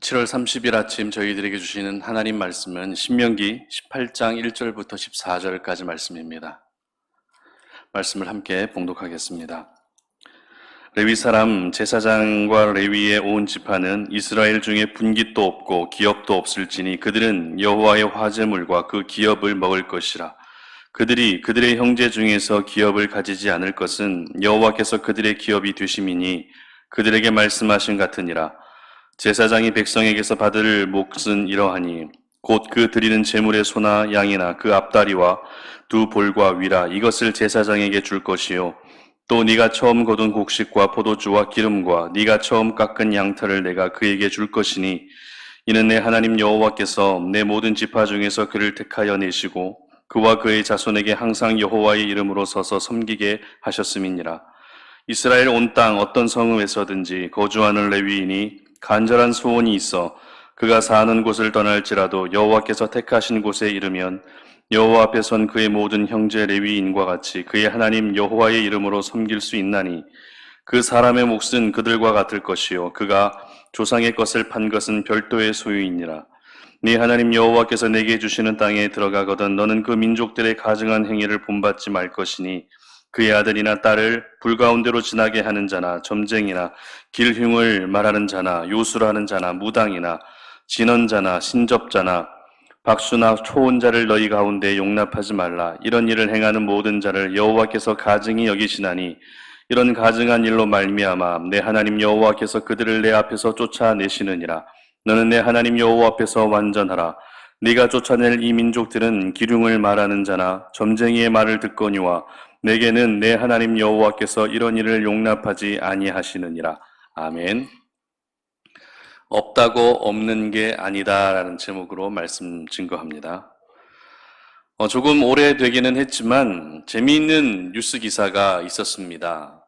7월 30일 아침 저희들에게 주시는 하나님 말씀은 신명기 18장 1절부터 14절까지 말씀입니다. 말씀을 함께 봉독하겠습니다. 레위 사람 제사장과 레위의 온 지파는 이스라엘 중에 분깃도 없고 기업도 없을지니 그들은 여호와의 화제물과 그 기업을 먹을 것이라. 그들이 그들의 형제 중에서 기업을 가지지 않을 것은 여호와께서 그들의 기업이 되심이니 그들에게 말씀하신 같으니라. 제사장이 백성에게서 받을 몫은 이러하니 곧 그 드리는 제물의 소나 양이나 그 앞다리와 두 볼과 위라 이것을 제사장에게 줄 것이요 또 네가 처음 거둔 곡식과 포도주와 기름과 네가 처음 깎은 양털을 내가 그에게 줄 것이니 이는 내 하나님 여호와께서 내 모든 지파 중에서 그를 택하여 내시고 그와 그의 자손에게 항상 여호와의 이름으로 서서 섬기게 하셨음이니라. 이스라엘 온 땅 어떤 성읍에서든지 거주하는 레위인이 간절한 소원이 있어 그가 사는 곳을 떠날지라도 여호와께서 택하신 곳에 이르면 여호와 앞에 선 그의 모든 형제 레위인과 같이 그의 하나님 여호와의 이름으로 섬길 수 있나니 그 사람의 몫은 그들과 같을 것이요 그가 조상의 것을 판 것은 별도의 소유이니라. 네 하나님 여호와께서 내게 주시는 땅에 들어가거든 너는 그 민족들의 가증한 행위를 본받지 말 것이니 그의 아들이나 딸을 불 가운데로 지나게 하는 자나 점쟁이나 길흉을 말하는 자나 요술하는 자나 무당이나 진언자나 신접자나 박수나 초혼자를 너희 가운데 용납하지 말라. 이런 일을 행하는 모든 자를 여호와께서 가증히 여기시나니 이런 가증한 일로 말미암아 내 하나님 여호와께서 그들을 내 앞에서 쫓아내시느니라. 너는 내 하나님 여호와 앞에서 완전하라. 네가 쫓아낼 이 민족들은 기륭을 말하는 자나 점쟁이의 말을 듣거니와 내게는 내 하나님 여호와께서 이런 일을 용납하지 아니하시느니라. 아멘. 없다고 없는 게 아니다라는 제목으로 말씀 증거합니다. 조금 오래되기는 했지만 재미있는 뉴스 기사가 있었습니다.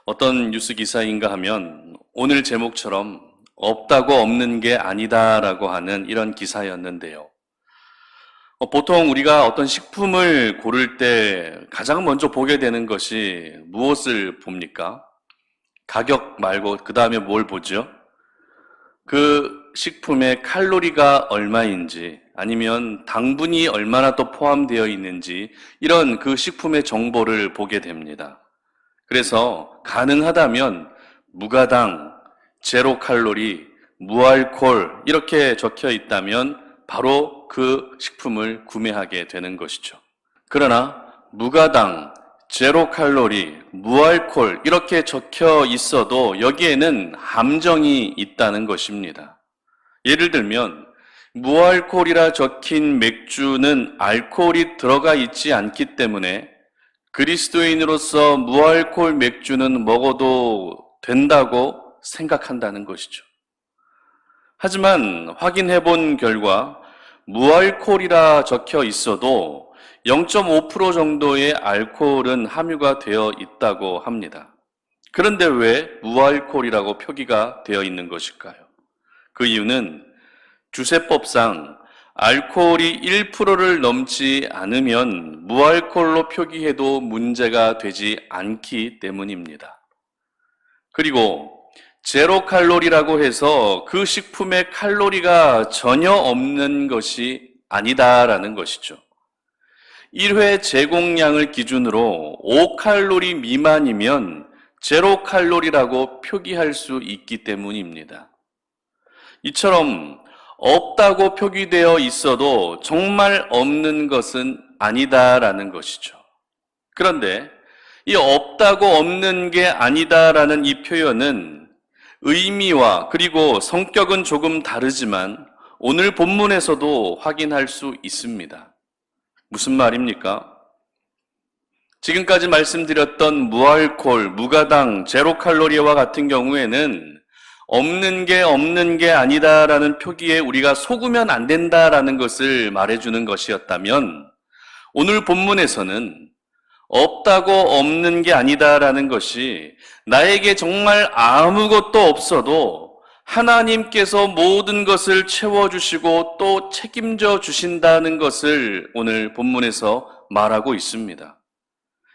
어떤 뉴스 기사인가 하면 오늘 제목처럼 없다고 없는 게 아니다라고 하는 이런 기사였는데요. 보통 우리가 어떤 식품을 고를 때 가장 먼저 보게 되는 것이 무엇을 봅니까? 가격 말고 그 다음에 뭘 보죠? 그 식품의 칼로리가 얼마인지 아니면 당분이 얼마나 또 포함되어 있는지 이런 그 식품의 정보를 보게 됩니다. 그래서 가능하다면 무가당, 제로 칼로리, 무알콜 이렇게 적혀 있다면 바로 그 식품을 구매하게 되는 것이죠. 그러나 무가당, 제로 칼로리, 무알콜 이렇게 적혀 있어도 여기에는 함정이 있다는 것입니다. 예를 들면 무알콜이라 적힌 맥주는 알코올이 들어가 있지 않기 때문에 그리스도인으로서 무알콜 맥주는 먹어도 된다고 생각한다는 것이죠. 하지만 확인해 본 결과 무알콜이라 적혀 있어도 0.5% 정도의 알코올은 함유가 되어 있다고 합니다. 그런데 왜 무알콜이라고 표기가 되어 있는 것일까요? 그 이유는 주세법상 알코올이 1%를 넘지 않으면 무알콜로 표기해도 문제가 되지 않기 때문입니다. 그리고 제로 칼로리라고 해서 그 식품에 칼로리가 전혀 없는 것이 아니다라는 것이죠. 1회 제공량을 기준으로 5칼로리 미만이면 제로 칼로리라고 표기할 수 있기 때문입니다. 이처럼 없다고 표기되어 있어도 정말 없는 것은 아니다라는 것이죠. 그런데 이 없다고 없는 게 아니다라는 이 표현은 의미와 그리고 성격은 조금 다르지만 오늘 본문에서도 확인할 수 있습니다. 무슨 말입니까? 지금까지 말씀드렸던 무알콜, 무가당, 제로 칼로리와 같은 경우에는 없는 게 아니다라는 표기에 우리가 속으면 안 된다라는 것을 말해주는 것이었다면 오늘 본문에서는 없다고 없는 게 아니다라는 것이 나에게 정말 아무것도 없어도 하나님께서 모든 것을 채워주시고 또 책임져 주신다는 것을 오늘 본문에서 말하고 있습니다.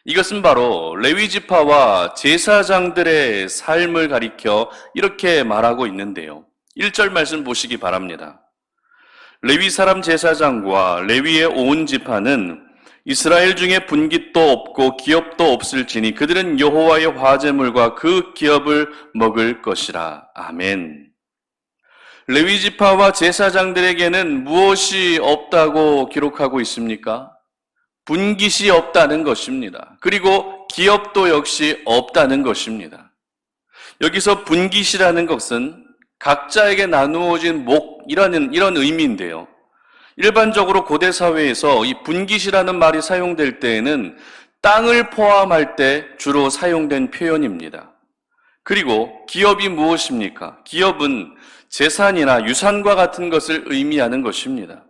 이것은 바로 레위 지파와 제사장들의 삶을 가리켜 이렇게 말하고 있는데요. 1절 말씀 보시기 바랍니다. 레위 사람 제사장과 레위의 온 지파는 이스라엘 중에 분깃도 없고 기업도 없을지니 그들은 여호와의 화제물과 그 기업을 먹을 것이라. 아멘. 레위 지파와 제사장들에게는 무엇이 없다고 기록하고 있습니까? 분깃이 없다는 것입니다. 그리고 기업도 역시 없다는 것입니다. 여기서 분깃이라는 것은 각자에게 나누어진 이런 의미인데요. 일반적으로 고대 사회에서 이 분깃이라는 말이 사용될 때에는 땅을 포함할 때 주로 사용된 표현입니다. 그리고 기업이 무엇입니까? 기업은 재산이나 유산과 같은 것을 의미하는 것입니다.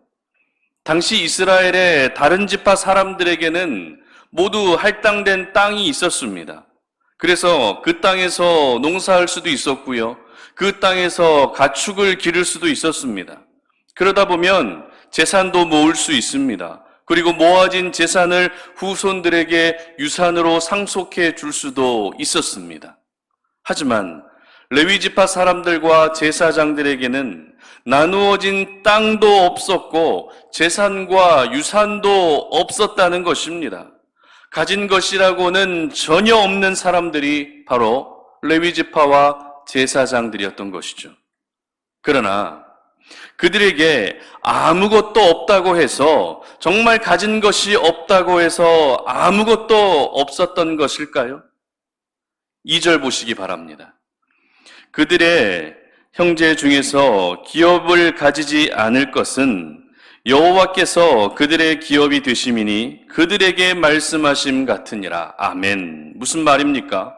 당시 이스라엘의 다른 지파 사람들에게는 모두 할당된 땅이 있었습니다. 그래서 그 땅에서 농사할 수도 있었고요. 그 땅에서 가축을 기를 수도 있었습니다. 그러다 보면 재산도 모을 수 있습니다. 그리고 모아진 재산을 후손들에게 유산으로 상속해 줄 수도 있었습니다. 하지만 레위 지파 사람들과 제사장들에게는 나누어진 땅도 없었고 재산과 유산도 없었다는 것입니다. 가진 것이라고는 전혀 없는 사람들이 바로 레위 지파와 제사장들이었던 것이죠. 그러나 그들에게 아무것도 없다고 해서, 정말 가진 것이 없다고 해서 아무것도 없었던 것일까요? 2절 보시기 바랍니다. 그들의 형제 중에서 기업을 가지지 않을 것은 여호와께서 그들의 기업이 되심이니 그들에게 말씀하심 같으니라. 아멘. 무슨 말입니까?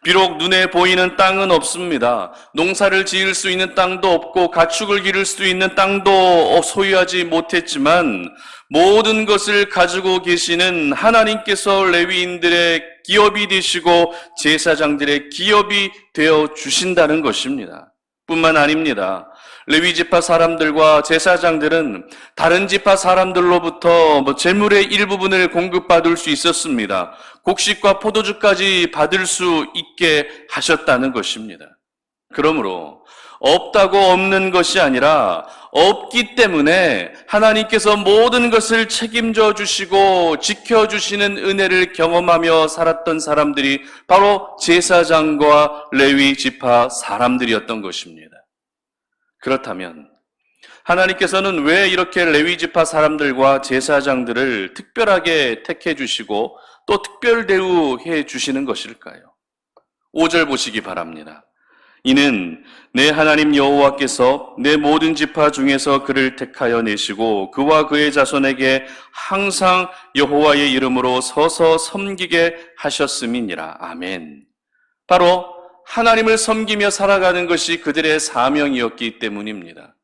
비록 눈에 보이는 땅은 없습니다. 농사를 지을 수 있는 땅도 없고 가축을 기를 수 있는 땅도 소유하지 못했지만 모든 것을 가지고 계시는 하나님께서 레위인들의 기업이 되시고 제사장들의 기업이 되어 주신다는 것입니다. 뿐만 아닙니다. 레위 지파 사람들과 제사장들은 다른 지파 사람들로부터 재물의 일부분을 공급받을 수 있었습니다. 곡식과 포도주까지 받을 수 있게 하셨다는 것입니다. 그러므로 없다고 없는 것이 아니라 없기 때문에 하나님께서 모든 것을 책임져 주시고 지켜주시는 은혜를 경험하며 살았던 사람들이 바로 제사장과 레위 지파 사람들이었던 것입니다. 그렇다면 하나님께서는 왜 이렇게 레위 지파 사람들과 제사장들을 특별하게 택해 주시고 또 특별 대우해 주시는 것일까요? 5절 보시기 바랍니다. 이는 내 하나님 여호와께서 내 모든 지파 중에서 그를 택하여 내시고 그와 그의 자손에게 항상 여호와의 이름으로 서서 섬기게 하셨음이니라. 아멘. 바로 하나님을 섬기며 살아가는 것이 그들의 사명이었기 때문입니다.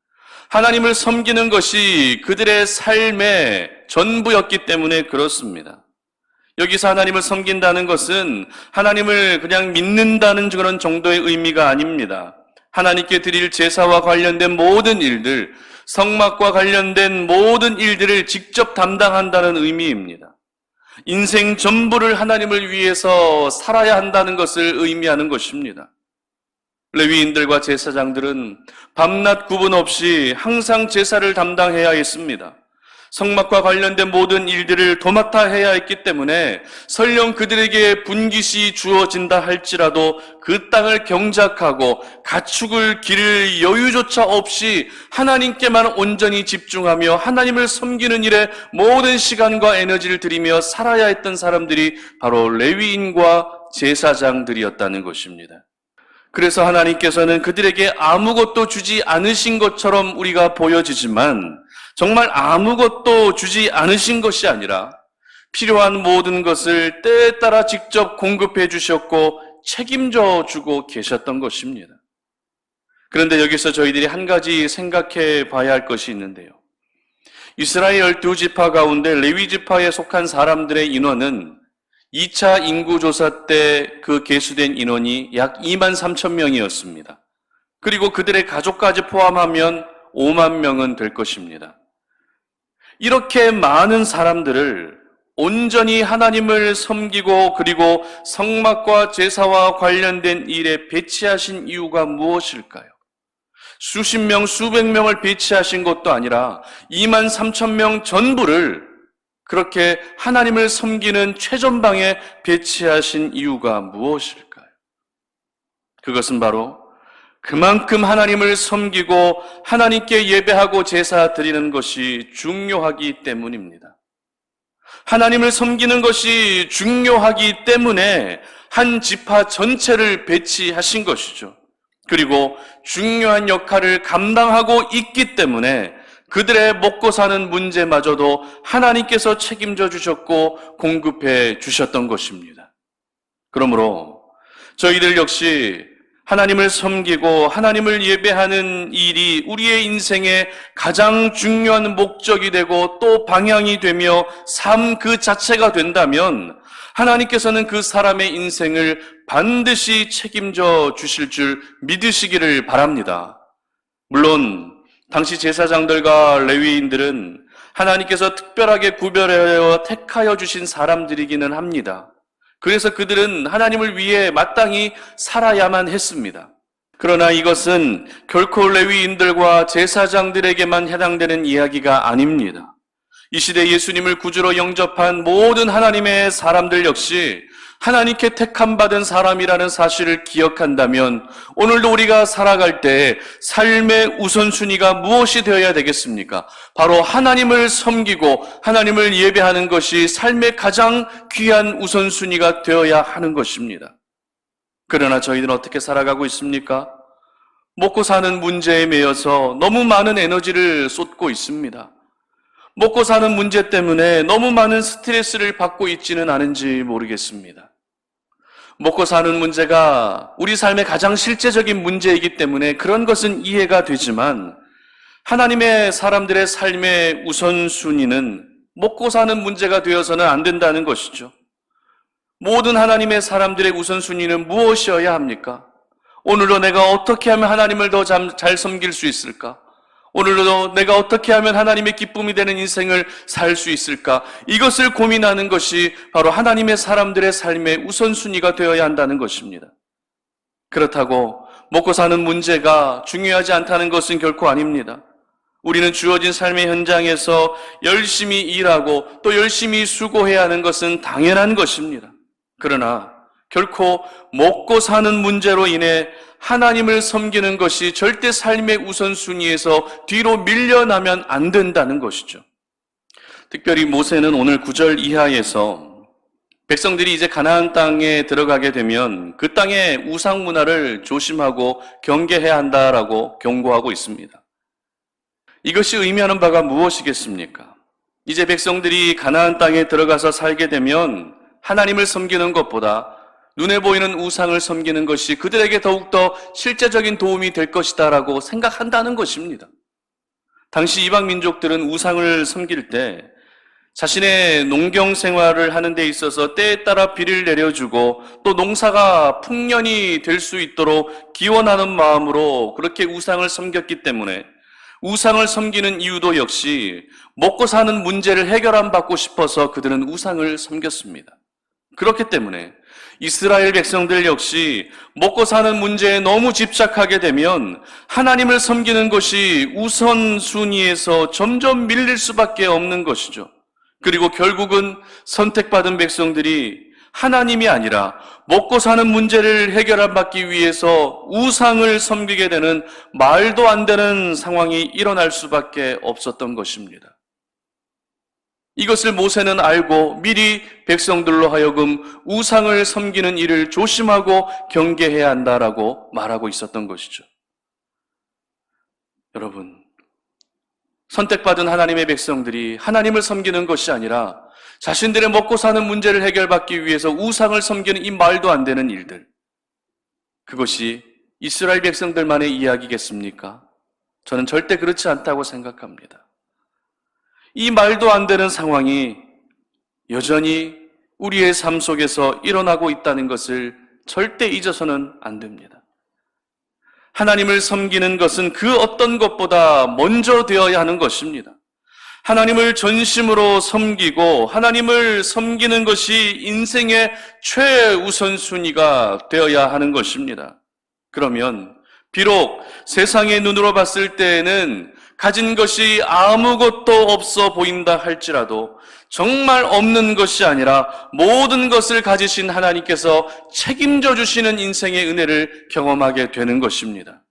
하나님을 섬기는 것이 그들의 삶의 전부였기 때문에 그렇습니다. 여기서 하나님을 섬긴다는 것은 하나님을 그냥 믿는다는 그런 정도의 의미가 아닙니다. 하나님께 드릴 제사와 관련된 모든 일들, 성막과 관련된 모든 일들을 직접 담당한다는 의미입니다. 인생 전부를 하나님을 위해서 살아야 한다는 것을 의미하는 것입니다. 레위인들과 제사장들은 밤낮 구분 없이 항상 제사를 담당해야 했습니다. 성막과 관련된 모든 일들을 도맡아 해야 했기 때문에 설령 그들에게 분깃이 주어진다 할지라도 그 땅을 경작하고 가축을 기를 여유조차 없이 하나님께만 온전히 집중하며 하나님을 섬기는 일에 모든 시간과 에너지를 들이며 살아야 했던 사람들이 바로 레위인과 제사장들이었다는 것입니다. 그래서 하나님께서는 그들에게 아무것도 주지 않으신 것처럼 우리가 보여지지만 정말 아무것도 주지 않으신 것이 아니라 필요한 모든 것을 때에 따라 직접 공급해 주셨고 책임져 주고 계셨던 것입니다. 그런데 여기서 저희들이 한 가지 생각해 봐야 할 것이 있는데요. 이스라엘 12지파 가운데 레위 지파에 속한 사람들의 인원은 2차 인구조사 때 그 계수된 인원이 약 2만 3천 명이었습니다. 그리고 그들의 가족까지 포함하면 5만 명은 될 것입니다. 이렇게 많은 사람들을 온전히 하나님을 섬기고 그리고 성막과 제사와 관련된 일에 배치하신 이유가 무엇일까요? 수십 명, 수백 명을 배치하신 것도 아니라 2만 3천 명 전부를 그렇게 하나님을 섬기는 최전방에 배치하신 이유가 무엇일까요? 그것은 바로 그만큼 하나님을 섬기고 하나님께 예배하고 제사 드리는 것이 중요하기 때문입니다. 하나님을 섬기는 것이 중요하기 때문에 한 지파 전체를 배치하신 것이죠. 그리고 중요한 역할을 감당하고 있기 때문에 그들의 먹고 사는 문제마저도 하나님께서 책임져 주셨고 공급해 주셨던 것입니다. 그러므로 저희들 역시 하나님을 섬기고 하나님을 예배하는 일이 우리의 인생의 가장 중요한 목적이 되고 또 방향이 되며 삶 그 자체가 된다면 하나님께서는 그 사람의 인생을 반드시 책임져 주실 줄 믿으시기를 바랍니다. 물론 당시 제사장들과 레위인들은 하나님께서 특별하게 구별하여 택하여 주신 사람들이기는 합니다. 그래서 그들은 하나님을 위해 마땅히 살아야만 했습니다. 그러나 이것은 결코 레위인들과 제사장들에게만 해당되는 이야기가 아닙니다. 이 시대 예수님을 구주로 영접한 모든 하나님의 사람들 역시 하나님께 택함받은 사람이라는 사실을 기억한다면 오늘도 우리가 살아갈 때 삶의 우선순위가 무엇이 되어야 되겠습니까? 바로 하나님을 섬기고 하나님을 예배하는 것이 삶의 가장 귀한 우선순위가 되어야 하는 것입니다. 그러나 저희들은 어떻게 살아가고 있습니까? 먹고 사는 문제에 매여서 너무 많은 에너지를 쏟고 있습니다. 먹고 사는 문제 때문에 너무 많은 스트레스를 받고 있지는 않은지 모르겠습니다. 먹고 사는 문제가 우리 삶의 가장 실제적인 문제이기 때문에 그런 것은 이해가 되지만 하나님의 사람들의 삶의 우선순위는 먹고 사는 문제가 되어서는 안 된다는 것이죠. 모든 하나님의 사람들의 우선순위는 무엇이어야 합니까? 오늘도 내가 어떻게 하면 하나님을 더 잘 섬길 수 있을까? 오늘도 내가 어떻게 하면 하나님의 기쁨이 되는 인생을 살 수 있을까? 이것을 고민하는 것이 바로 하나님의 사람들의 삶의 우선순위가 되어야 한다는 것입니다. 그렇다고 먹고 사는 문제가 중요하지 않다는 것은 결코 아닙니다. 우리는 주어진 삶의 현장에서 열심히 일하고 또 열심히 수고해야 하는 것은 당연한 것입니다. 그러나 결코 먹고 사는 문제로 인해 하나님을 섬기는 것이 절대 삶의 우선순위에서 뒤로 밀려나면 안 된다는 것이죠. 특별히 모세는 오늘 9절 이하에서 백성들이 이제 가나안 땅에 들어가게 되면 그 땅의 우상 문화를 조심하고 경계해야 한다라고 경고하고 있습니다. 이것이 의미하는 바가 무엇이겠습니까? 이제 백성들이 가나안 땅에 들어가서 살게 되면 하나님을 섬기는 것보다 눈에 보이는 우상을 섬기는 것이 그들에게 더욱더 실제적인 도움이 될 것이다라고 생각한다는 것입니다. 당시 이방 민족들은 우상을 섬길 때 자신의 농경 생활을 하는 데 있어서 때에 따라 비를 내려주고 또 농사가 풍년이 될 수 있도록 기원하는 마음으로 그렇게 우상을 섬겼기 때문에 우상을 섬기는 이유도 역시 먹고 사는 문제를 해결 안 받고 싶어서 그들은 우상을 섬겼습니다. 그렇기 때문에 이스라엘 백성들 역시 먹고 사는 문제에 너무 집착하게 되면 하나님을 섬기는 것이 우선순위에서 점점 밀릴 수밖에 없는 것이죠. 그리고 결국은 선택받은 백성들이 하나님이 아니라 먹고 사는 문제를 해결 안 받기 위해서 우상을 섬기게 되는 말도 안 되는 상황이 일어날 수밖에 없었던 것입니다. 이것을 모세는 알고 미리 백성들로 하여금 우상을 섬기는 일을 조심하고 경계해야 한다라고 말하고 있었던 것이죠. 여러분, 선택받은 하나님의 백성들이 하나님을 섬기는 것이 아니라 자신들의 먹고 사는 문제를 해결받기 위해서 우상을 섬기는 이 말도 안 되는 일들, 그것이 이스라엘 백성들만의 이야기겠습니까? 저는 절대 그렇지 않다고 생각합니다. 이 말도 안 되는 상황이 여전히 우리의 삶 속에서 일어나고 있다는 것을 절대 잊어서는 안 됩니다. 하나님을 섬기는 것은 그 어떤 것보다 먼저 되어야 하는 것입니다. 하나님을 전심으로 섬기고 하나님을 섬기는 것이 인생의 최우선순위가 되어야 하는 것입니다. 그러면 비록 세상의 눈으로 봤을 때에는 가진 것이 아무것도 없어 보인다 할지라도 정말 없는 것이 아니라 모든 것을 가지신 하나님께서 책임져 주시는 인생의 은혜를 경험하게 되는 것입니다.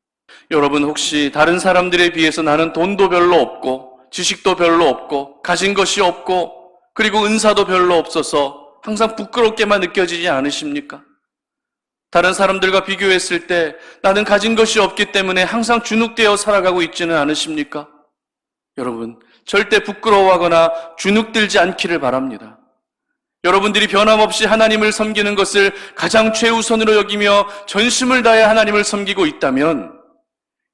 여러분, 혹시 다른 사람들에 비해서 나는 돈도 별로 없고 지식도 별로 없고 가진 것이 없고 그리고 은사도 별로 없어서 항상 부끄럽게만 느껴지지 않으십니까? 다른 사람들과 비교했을 때 나는 가진 것이 없기 때문에 항상 주눅되어 살아가고 있지는 않으십니까? 여러분, 절대 부끄러워하거나 주눅들지 않기를 바랍니다. 여러분들이 변함없이 하나님을 섬기는 것을 가장 최우선으로 여기며 전심을 다해 하나님을 섬기고 있다면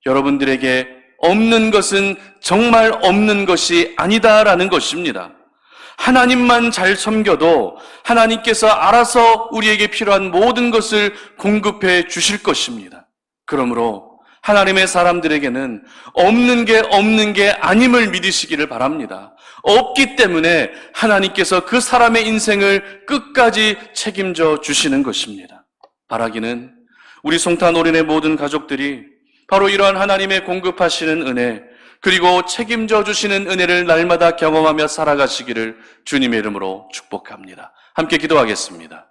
여러분들에게 없는 것은 정말 없는 것이 아니다라는 것입니다. 하나님만 잘 섬겨도 하나님께서 알아서 우리에게 필요한 모든 것을 공급해 주실 것입니다. 그러므로 하나님의 사람들에게는 없는 게 아님을 믿으시기를 바랍니다. 없기 때문에 하나님께서 그 사람의 인생을 끝까지 책임져 주시는 것입니다. 바라기는 우리 송탄 올인의 모든 가족들이 바로 이러한 하나님의 공급하시는 은혜, 그리고 책임져 주시는 은혜를 날마다 경험하며 살아가시기를 주님의 이름으로 축복합니다. 함께 기도하겠습니다.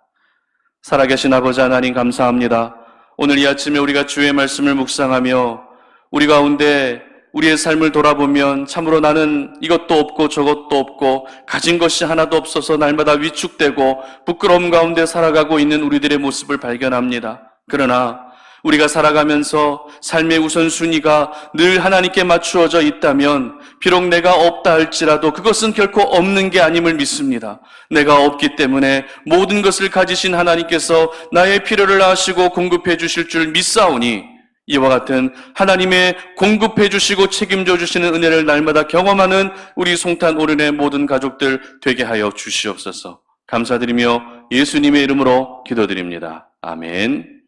살아계신 아버지 하나님, 감사합니다. 오늘 이 아침에 우리가 주의 말씀을 묵상하며 우리 가운데 우리의 삶을 돌아보면 참으로 나는 이것도 없고 저것도 없고 가진 것이 하나도 없어서 날마다 위축되고 부끄러움 가운데 살아가고 있는 우리들의 모습을 발견합니다. 그러나 우리가 살아가면서 삶의 우선순위가 늘 하나님께 맞추어져 있다면 비록 내가 없다 할지라도 그것은 결코 없는 게 아님을 믿습니다. 내가 없기 때문에 모든 것을 가지신 하나님께서 나의 필요를 아시고 공급해 주실 줄 믿사오니 이와 같은 하나님의 공급해 주시고 책임져 주시는 은혜를 날마다 경험하는 우리 송탄 오른의 모든 가족들 되게 하여 주시옵소서. 감사드리며 예수님의 이름으로 기도드립니다. 아멘.